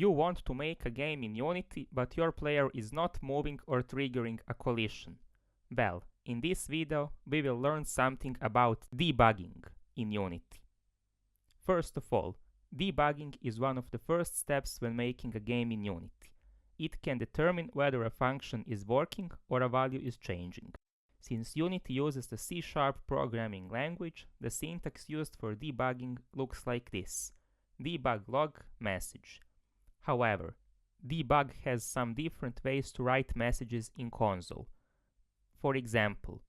You want to make a game in Unity, but your player is not moving or triggering a collision. Well, in this video, we will learn something about debugging in Unity. First of all, debugging is one of the first steps when making a game in Unity. It can determine whether a function is working or a value is changing. Since Unity uses the C# programming language, the syntax used for debugging looks like this: Debug.Log message. However, debug has some different ways to write messages in console. For example,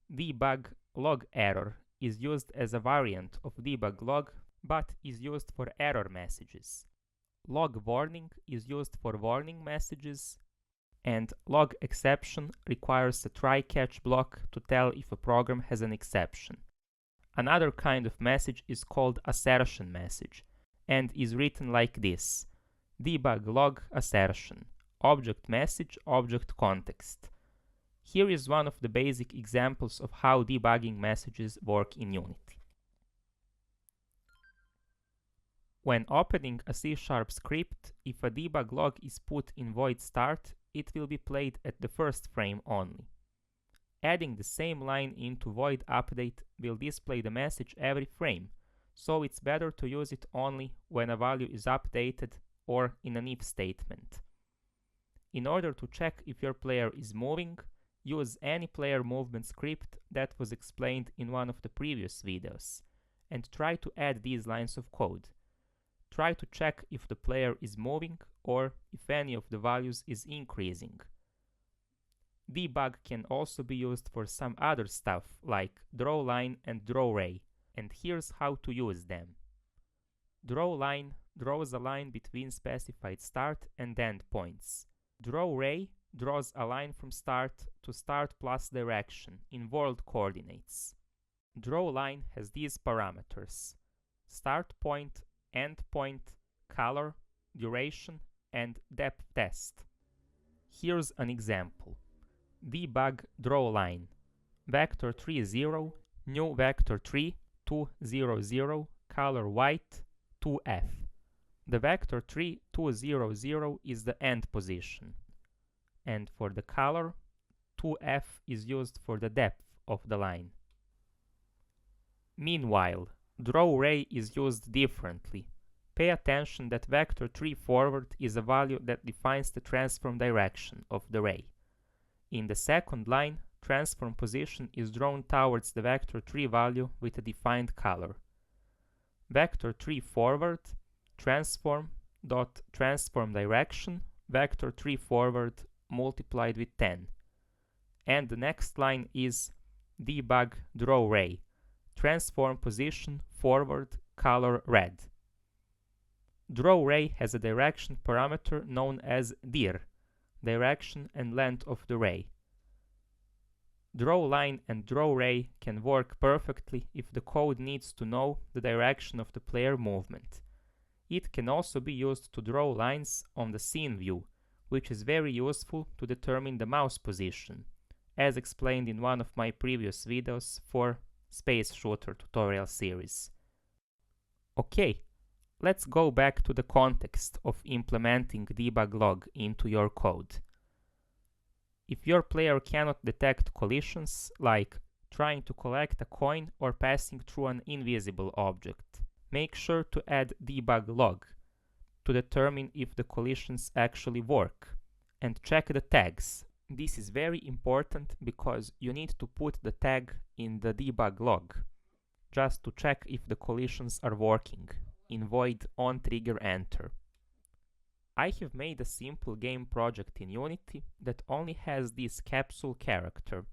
Debug.LogError is used as a variant of Debug.Log but is used for error messages. LogWarning is used for warning messages, and LogException requires a try-catch block to tell if a program has an exception. Another kind of message is called assertion message and is written like this: Debug.LogAssertion, object message, object context. Here is one of the basic examples of how debugging messages work in Unity. When opening a C# script, if a debug log is put in void start, it will be played at the first frame only. Adding the same line into void update will display the message every frame, so it's better to use it only when a value is updated or in an if statement. In order to check if your player is moving, use any player movement script that was explained in one of the previous videos, and try to add these lines of code. Try to check if the player is moving or if any of the values is increasing. Debug can also be used for some other stuff like drawLine and drawRay, and here's how to use them. drawLine draws a line between specified start and end points. drawRay draws a line from start to start plus direction in world coordinates. drawLine has these parameters: start point, end point, color, duration, and depth test. Here's an example. Debug drawLine. Vector 3 0, new vector 3, 2 0 0, color white, 2F. The vector 3 2 0 0 is the end position, and for the color, 2F is used for the depth of the line. Meanwhile, drawRay is used differently. Pay attention that vector 3 forward is a value that defines the transform direction of the ray. In the second line, transform position is drawn towards the vector 3 value with a defined color. Vector 3 forward, transform direction, vector 3 forward multiplied with 10. And the next line is debug drawRay, transform position forward, color red. drawRay has a direction parameter known as dir, direction and length of the ray. drawLine and drawRay can work perfectly if the code needs to know the direction of the player movement. It can also be used to draw lines on the scene view, which is very useful to determine the mouse position, as explained in one of my previous videos for Space Shooter tutorial series. Okay, let's go back to the context of implementing Debug.Log into your code. If your player cannot detect collisions, like trying to collect a coin or passing through an invisible object, make sure to add Debug.Log to determine if the collisions actually work, and check the tags. This is very important because you need to put the tag in the Debug.Log just to check if the collisions are working in void onTriggerEnter. I have made a simple game project in Unity that only has this capsule character,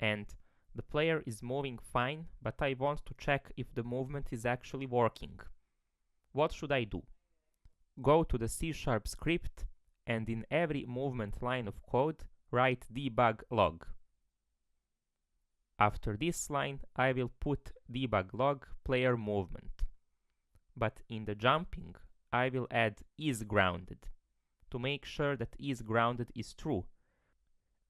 and the player is moving fine, but I want to check if the movement is actually working. What should I do? Go to the C# script and in every movement line of code write Debug.Log. After this line, I will put Debug.Log player movement. But in the jumping, I will add isGrounded to make sure that isGrounded is true.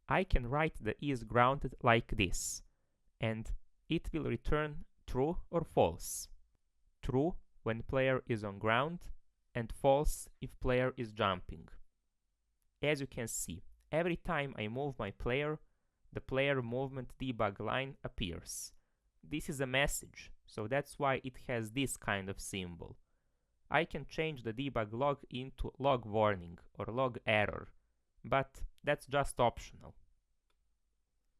I can write the isGrounded like this, and it will return true or false. True when player is on ground, and false if player is jumping. As you can see, every time I move my player, the player movement debug line appears. This is a message, so that's why it has this kind of symbol. I can change the debug log into LogWarning or LogError, but that's just optional.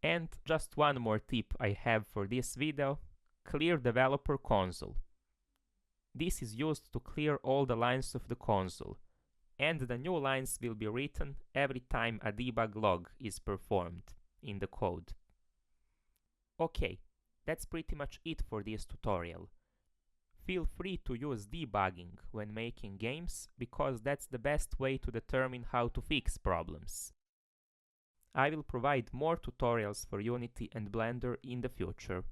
And just one more tip I have for this video: clear developer console. This is used to clear all the lines of the console, and the new lines will be written every time a debug log is performed in the code. Okay, that's pretty much it for this tutorial. Feel free to use debugging when making games, because that's the best way to determine how to fix problems. I will provide more tutorials for Unity and Blender in the future.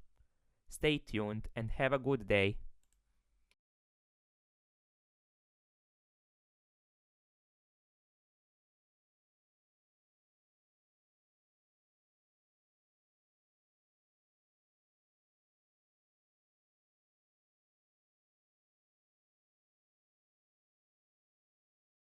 Stay tuned and have a good day.